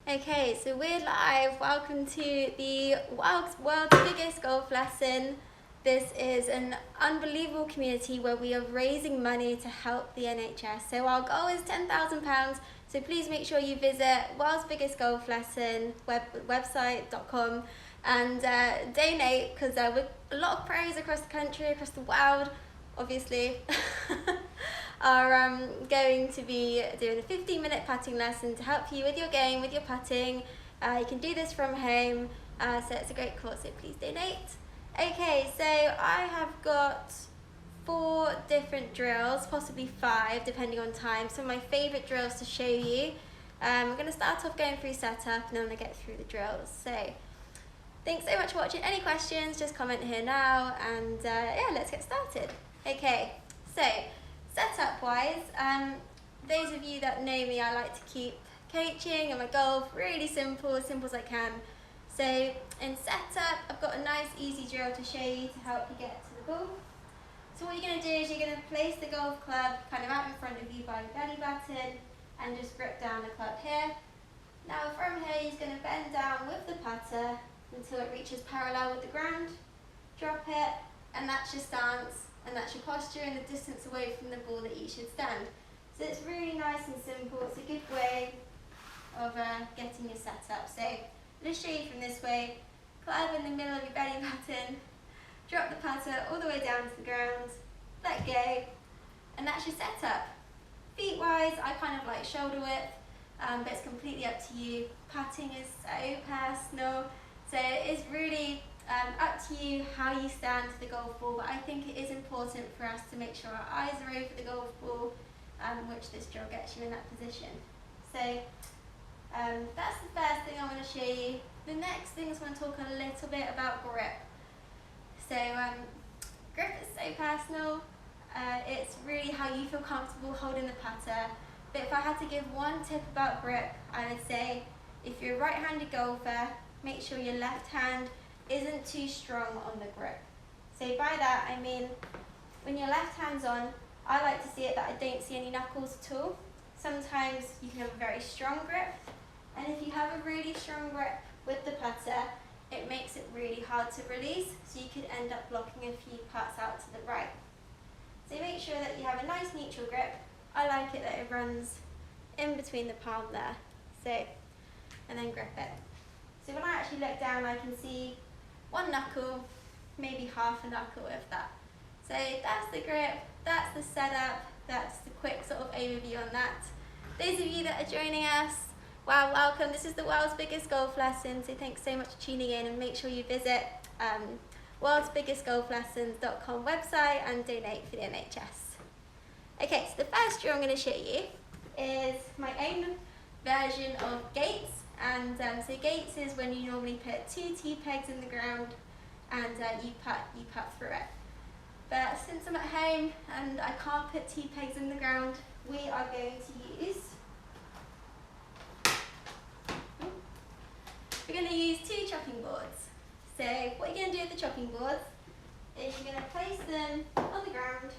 Okay, so we're live. Welcome to the world's biggest golf lesson. This is an unbelievable community where we are raising money to help the NHS. So our goal is £10,000. So please make sure you visit World's Biggest Golf Lesson website.com and donate, because with a lot of pros across the country, across the world, obviously, are going to be doing a 15-minute putting lesson to help you with your game, with your putting. You can do this from home, so it's a great course, so please donate. Okay, so I have got 4 different drills, possibly 5 depending on time. Some of my favourite drills to show you. I'm going to start off going through setup and then I'm going to get through the drills. So thanks so much for watching. Any questions, just comment here now, and yeah, let's get started. Okay, so setup wise, those of you that know me, I like to keep coaching and my golf really simple, as simple as I can. So in setup, I've got a nice easy drill to show you to help you get to the ball. So what you're going to do is you're going to place the golf club kind of out in front of you by the belly button and just grip down the club here. Now from here, you're going to bend down with the putter until it reaches parallel with the ground. Drop it, and that's your stance, and that's your posture and the distance away from the ball that you should stand. So it's really nice and simple. It's a good way of getting your setup. So let's show you from this way. Club in the middle of your belly button, drop the putter all the way down to the ground, let go, and that's your setup. Feet wise, I kind of like shoulder width, but it's completely up to you. Putting is so personal, so it is really up to you how you stand to the golf ball, but I think it is important for us to make sure our eyes are over the golf ball, which this drill gets you in that position. So that's the first thing I want to show you. The next thing is I want to talk a little bit about grip. So grip is so personal. It's really how you feel comfortable holding the putter. But if I had to give one tip about grip, I would say if you're a right-handed golfer, make sure your left hand isn't too strong on the grip. So by that I mean, when your left hand's on, I like to see it that I don't see any knuckles at all. Sometimes you can have a very strong grip, and if you have a really strong grip with the putter, it makes it really hard to release, so you could end up blocking a few putts out to the right. So make sure that you have a nice neutral grip. I like it that it runs in between the palm there. So, and then grip it. So when I actually look down, I can see 1 knuckle, maybe half a knuckle of that. So that's the grip, that's the setup, that's the quick sort of overview on that. Those of you that are joining us, wow, welcome. This is the world's biggest golf lesson, so thanks so much for tuning in, and make sure you visit worldsbiggestgolflessons.com website and donate for the NHS. Okay, so the first drill I'm going to show you is my own version of gates. And so gates is when you normally put 2 T-pegs in the ground and you putt through it. But since I'm at home and I can't put T-pegs in the ground, we are going to use, we're going to use 2 chopping boards. So what you're going to do with the chopping boards is you're going to place them on the ground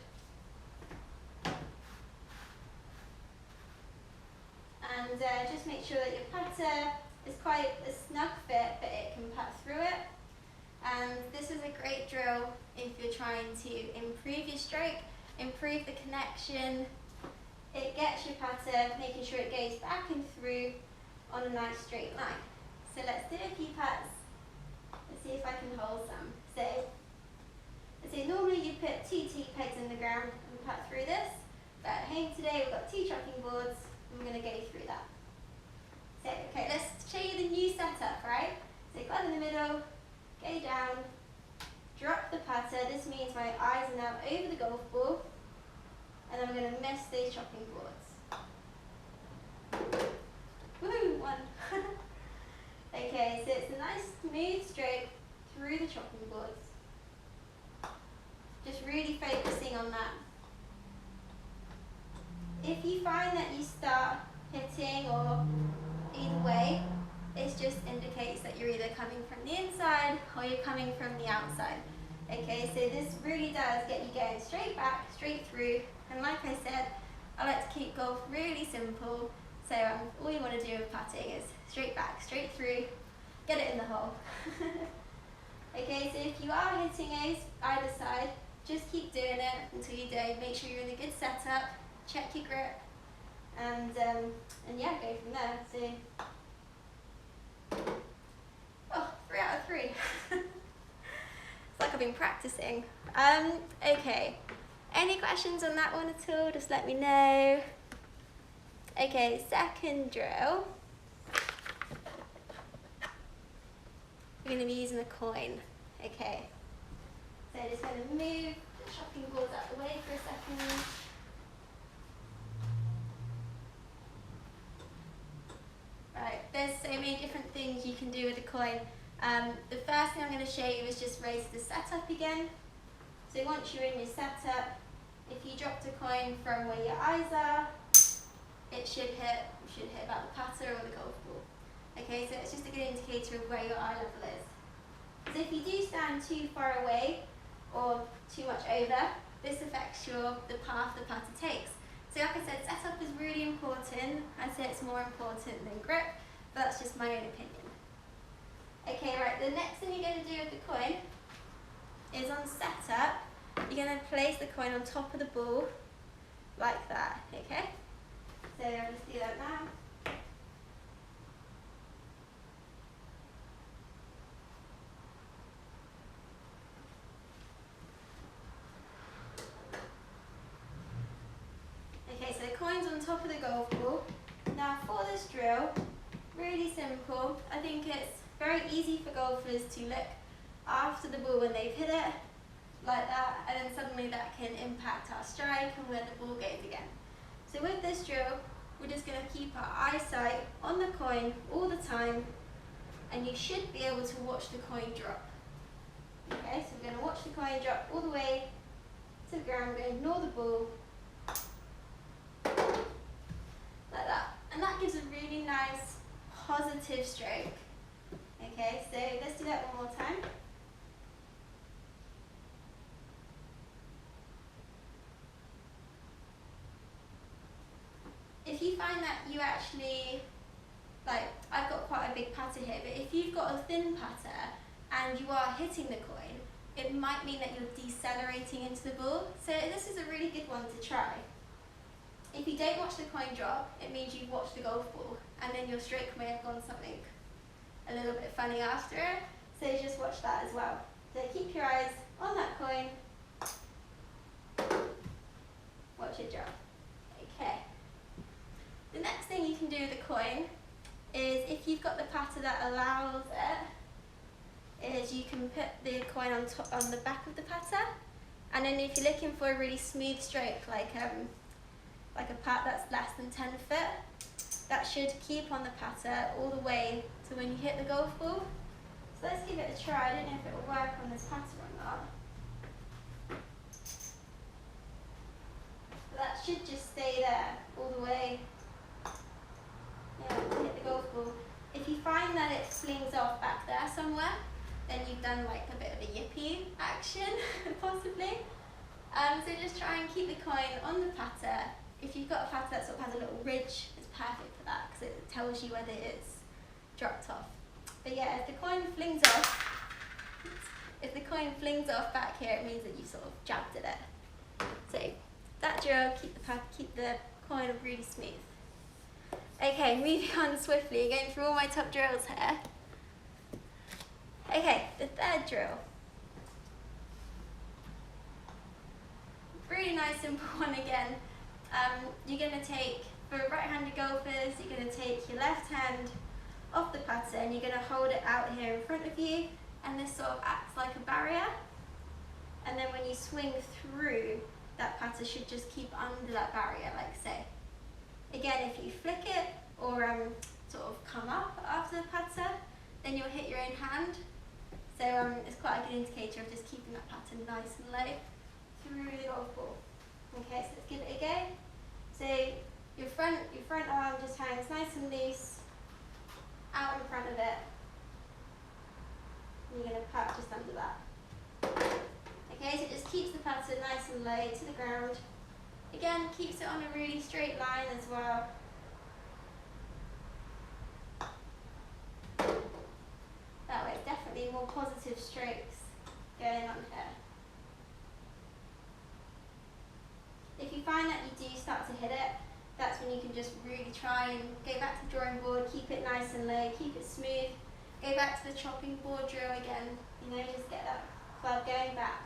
and just make sure that your putter is quite a snug fit, but it can putt through it. And this is a great drill if you're trying to improve your stroke, improve the connection. It gets your putter, making sure it goes back and through on a nice straight line. So let's do a few putts. Let's see if I can hold some. So normally you put 2 T-pegs in the ground and putt through this, but at home today we've got 2 chopping boards and we're going to go through that. So, okay, let's show you the new setup, right? So club in the middle, go down, drop the putter. This means my eyes are now over the golf ball, and I'm going to miss those chopping boards. Woohoo, 1. Okay, so it's a nice smooth stroke through the chopping boards. Just really focusing on that. If you find that you start hitting or either way, it just indicates that you're either coming from the inside or you're coming from the outside. Okay, so this really does get you going straight back, straight through, and like I said, I like to keep golf really simple. So all you want to do with putting is straight back, straight through, get it in the hole. Okay, so if you are hitting either side, just keep doing it until you don't. Make sure you're in a good setup, check your grip, and yeah, go from there. So, oh, 3 out of 3. It's like I've been practicing. Okay, any questions on that one at all? Just let me know. Okay, second drill. We're going to be using a coin. Okay, so just going to move the chopping boards out the way for a second. Right, there's so many different things you can do with a coin. The first thing I'm going to show you is just raise the setup again. So once you're in your setup, if you dropped a coin from where your eyes are, it should hit about the putter or the golf ball. Okay, so it's just a good indicator of where your eye level is. So if you do stand too far away or too much over, this affects the path the putter takes. So like I said, setup is really important. I'd say it's more important than grip, but that's just my own opinion. Okay, right, the next thing you're going to do with the coin is on setup, you're going to place the coin on top of the ball, like that, okay? So I'll just do that now. Okay, so the coin's on top of the golf ball. Now for this drill, really simple. I think it's very easy for golfers to look after the ball when they've hit it, like that, and then suddenly that can impact our strike and where the ball goes again. So with this drill, we're just going to keep our eyesight on the coin all the time, and you should be able to watch the coin drop. Okay, so we're going to watch the coin drop all the way to the ground. We're going to ignore the ball, like that. And that gives a really nice, positive stroke. Okay, so let's do that one more time. If you find that you actually, like, I've got quite a big putter here, but if you've got a thin putter and you are hitting the coin, it might mean that you're decelerating into the ball. So this is a really good one to try. If you don't watch the coin drop, it means you've watched the golf ball, and then your stroke may have gone something a little bit funny after it. So just watch that as well. So keep your eyes on that coin. Watch it drop. Okay. The next thing you can do with the coin is, if you've got the putter that allows it, is you can put the coin on the back of the putter, and then if you're looking for a really smooth stroke, like a putt that's less than 10 foot, that should keep on the putter all the way to when you hit the golf ball. So let's give it a try. I don't know if it will work on this putter or not. But that should just stay there all the way, yeah, to hit the golf ball. If you find that it flings off back there somewhere, then you've done like a bit of a yippee action, possibly. So just try and keep the coin on the putter. If you've got a putter that sort of has a little ridge, it's perfect for that, because it tells you whether it's dropped off. But yeah, if the coin flings off back here, it means that you sort of jabbed at it. So that drill, keep the coin really smooth. Okay, moving on swiftly, going through all my top drills here. Okay, the third drill. Really nice, simple one again. You're going to take, for right-handed golfers, you're going to take your left hand off the putter and you're going to hold it out here in front of you, and this sort of acts like a barrier. And then when you swing through, that putter should just keep under that barrier, like so. Again, if you flick it or sort of come up after the putter, then you'll hit your own hand. So it's quite a good indicator of just keeping that putter nice and low through the golf ball. Okay, so let's give it a go. So your front arm just hangs nice and loose out in front of it. And you're going to putt just under that. Okay, so it just keeps the putter nice and low to the ground. Again, keeps it on a really straight line as well. more positive strokes going on here. If you find that you do start to hit it, that's when you can just really try and go back to the drawing board, keep it nice and low, keep it smooth, go back to the chopping board drill again, you know, just get that club going back,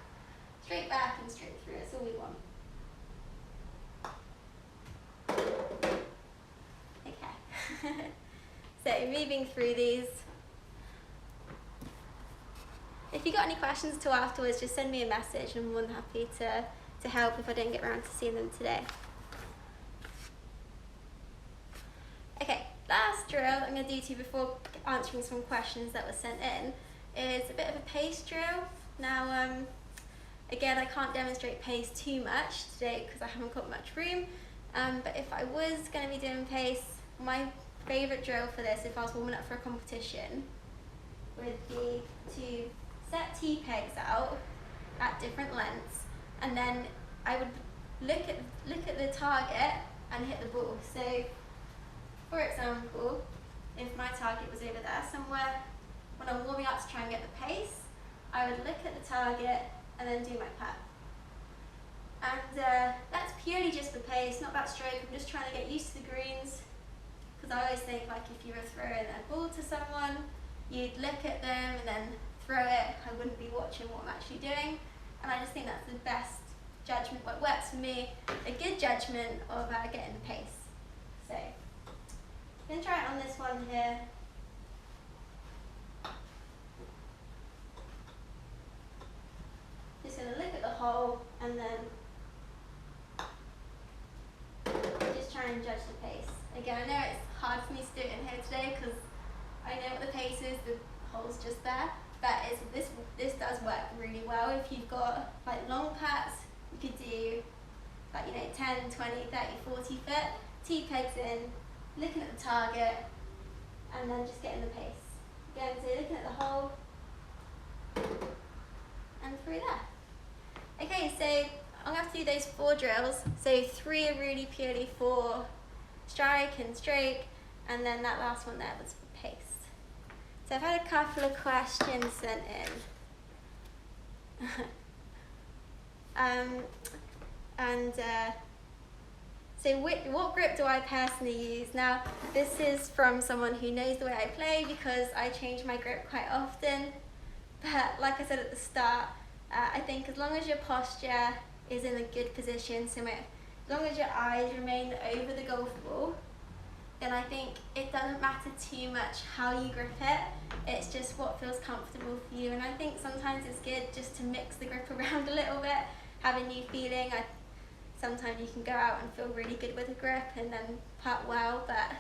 straight back and straight through, that's all we want. Okay, so moving through these. If you've got any questions at all afterwards, just send me a message and I'm more than happy to help if I don't get around to seeing them today. Okay, last drill I'm going to do to you before answering some questions that were sent in is a bit of a pace drill. Now, again, I can't demonstrate pace too much today because I haven't got much room, but if I was going to be doing pace, my favourite drill for this, if I was warming up for a competition, would be to set T-pegs out at different lengths, and then I would look at the target and hit the ball. So, for example, if my target was over there somewhere, when I'm warming up to try and get the pace, I would look at the target and then do my putt. And that's purely just for pace, not about stroke. I'm just trying to get used to the greens, because I always think, like, if you were throwing a ball to someone, you'd look at them and then throw it. I wouldn't be watching what I'm actually doing, and I just think that's the best judgment, what works for me, a good judgment of getting the pace. So, I'm going to try it on this one here. Just going to look at the hole and then just try and judge the pace. Again, I know it's hard for me to do it in here today because I know what the pace is, the hole's just there, but this does work really well. If you've got like long putts, you could do like, you know, 10, 20, 30, 40 foot, T-pegs in, looking at the target, and then just getting the pace. Again, so looking at the hole, and through there. Okay, so I'm going to have to do those 4 drills. So 3 are really purely for strike and stroke, and then that last one there was for pace. So I've had a couple of questions sent in. So what grip do I personally use? Now, this is from someone who knows the way I play because I change my grip quite often. But like I said at the start, I think as long as your posture is in a good position, so as long as your eyes remain over the golf ball, then I think it doesn't matter too much how you grip it. It's just what feels comfortable for you. And I think sometimes it's good just to mix the grip around a little bit, have a new feeling. Sometimes you can go out and feel really good with a grip and then putt well, but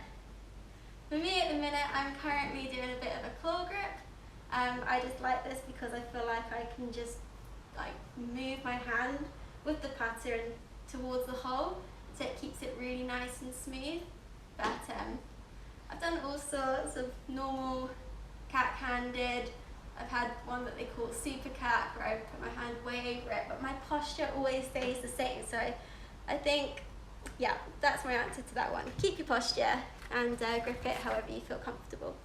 for me at the minute, I'm currently doing a bit of a claw grip. I just like this because I feel like I can just like move my hand with the putter and towards the hole, so it keeps it really nice and smooth. But I've done all sorts of normal cat-handed. I've had one that they call super cat, where I put my hand way over it, but my posture always stays the same. So I think, yeah, that's my answer to that one. Keep your posture and grip it however you feel comfortable.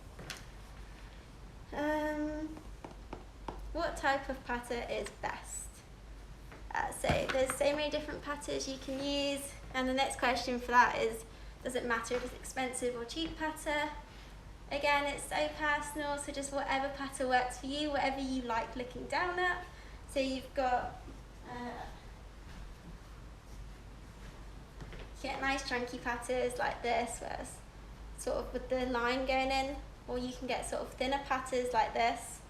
What type of putter is best? So there's so many different putters you can use, and the next question for that is, does it matter if it's expensive or cheap putter? Again, it's so personal, so just whatever putter works for you, whatever you like looking down at. So you've got you get nice chunky putters like this, where it's sort of with the line going in, or you can get sort of thinner putters like this,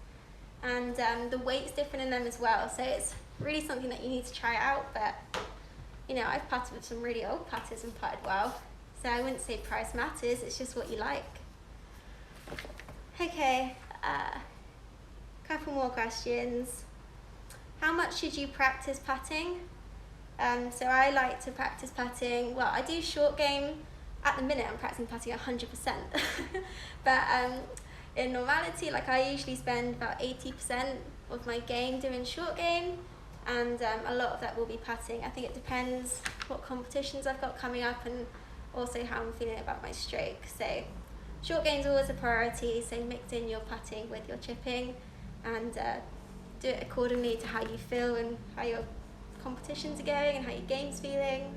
and the weight's different in them as well, so it's really something that you need to try out. But you know, I've putted with some really old putters and putted well, so I wouldn't say price matters, it's just what you like. Okay, couple more questions. How much should you practice putting? So I like to practice putting, well, I do short game. At the minute I'm practicing putting 100%, but in normality, like, I usually spend about 80% of my game doing short game, and a lot of that will be putting. I think it depends what competitions I've got coming up and also how I'm feeling about my stroke. So short game's always a priority, so mix in your putting with your chipping. and do it accordingly to how you feel and how your competitions are going and how your game's feeling.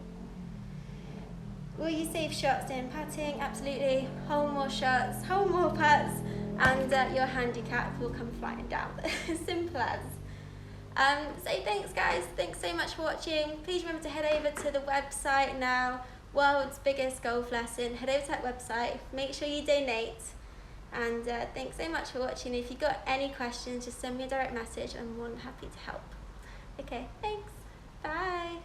Will you save shots in putting? Absolutely. Hold more shots, hold more putts, and your handicap will come flying down. Simple as. So thanks guys, thanks so much for watching. Please remember to head over to the website now, World's Biggest Golf Lesson. Head over to that website, make sure you donate, and thanks so much for watching. If you've got any questions, just send me a direct message. I'm more than happy to help. Okay, thanks, bye.